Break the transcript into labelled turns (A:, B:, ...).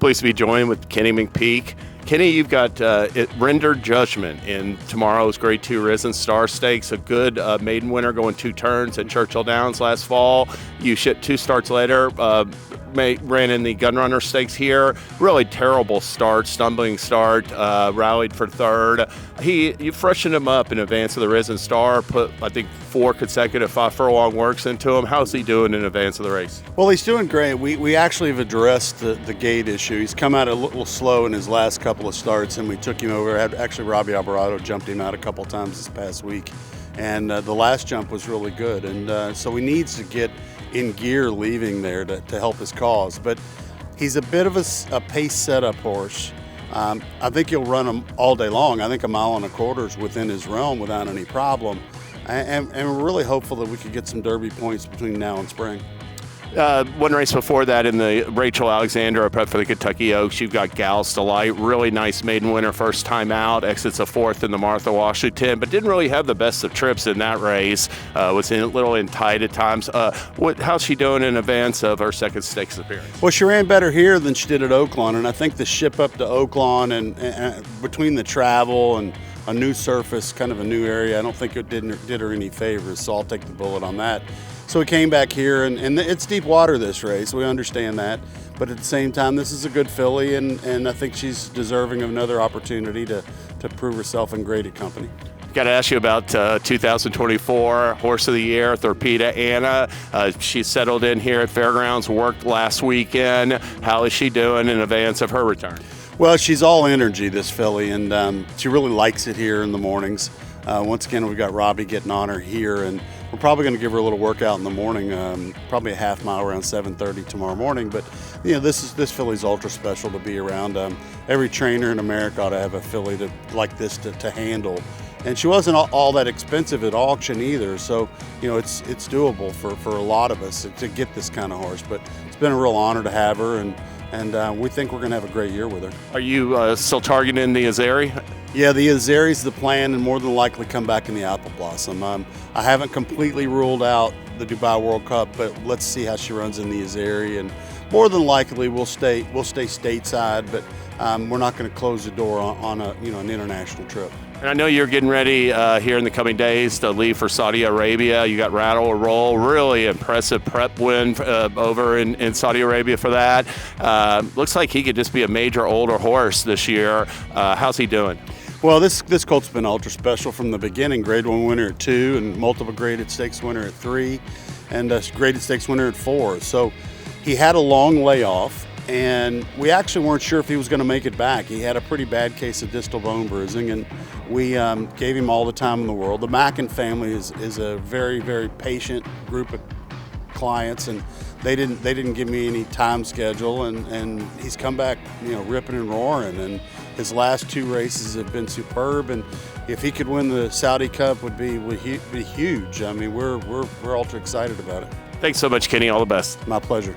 A: Pleased to be joined with Kenny McPeek. Kenny, you've got rendered judgment in tomorrow's Grade 2 Risen Star Stakes, a good maiden winner going 2 turns at Churchill Downs last fall. You shipped 2 starts later, ran in the Gunrunner Stakes here. Really terrible start, stumbling start, rallied for third. You freshened him up in advance of the Risen Star, put, I think, 4 consecutive 5-furlong works into him. How's he doing in advance of the race?
B: Well, he's doing great. We actually have addressed the gait issue. He's come out a little slow in his last couple of starts, and we took him over. Actually, Robbie Alvarado jumped him out a couple times this past week, and the last jump was really good. And so he needs to get in gear leaving there to help his cause. But he's a bit of a pace setup horse. I think he'll run him all day long. I think 1.25 miles is within his realm without any problem. And we're really hopeful that we could get some Derby points between now and spring.
A: One race before that in the Rachel Alexandra prep for the Kentucky Oaks, you've got Gowells Delight, really nice maiden winner first time out, exits a 4th in the Martha Washington, but didn't really have the best of trips in that race, was a little in tight at times. How's she doing in advance of her second stakes appearance?
B: Well, she ran better here than she did at Oaklawn, and I think the ship up to Oaklawn and between the travel and a new surface, kind of a new area, I don't think it did her any favors, so I'll take the bullet on that. So we came back here, and it's deep water this race, we understand that, but at the same time, this is a good filly, and I think she's deserving of another opportunity to prove herself in graded company.
A: Got to ask you about 2024 Horse of the Year, Thorpedo Anna. She settled in here at Fairgrounds, worked last weekend. How is she doing in advance of her return?
B: Well, she's all energy, this filly, and she really likes it here in the mornings. Once again, we've got Robbie getting on her here, and we're probably going to give her a little workout in the morning, probably a half mile around 7:30 tomorrow morning. But you know, this filly's ultra special to be around. Every trainer in America ought to have a filly like this to handle. And she wasn't all that expensive at auction either, so you know it's doable for a lot of us to get this kind of horse. But it's been a real honor to have her, and we think we're going to have a great year with her.
A: Are you still targeting the Azeri?
B: Yeah, the Azeri's the plan, and more than likely come back in the Apple Blossom. I haven't completely ruled out the Dubai World Cup, but let's see how she runs in the Azeri, and more than likely we'll stay stateside, but we're not going to close the door on an international trip.
A: And I know you're getting ready here in the coming days to leave for Saudi Arabia. You got Rattle N Roll, really impressive prep win over in Saudi Arabia for that. Looks like he could just be a major older horse this year. How's he doing?
B: Well, this colt's been ultra special from the beginning. Grade 1 winner at 2, and multiple graded stakes winner at 3, and a graded stakes winner at 4. So he had a long layoff, and we actually weren't sure if he was going to make it back. He had a pretty bad case of distal bone bruising, and we gave him all the time in the world. The Mackin family is a very, very patient group of clients, and they didn't give me any time schedule, and he's come back, ripping and roaring, and his last 2 races have been superb, and if he could win the Saudi Cup would be huge. I mean, we're ultra excited about it.
A: Thanks so much, Kenny. All the best.
B: My pleasure.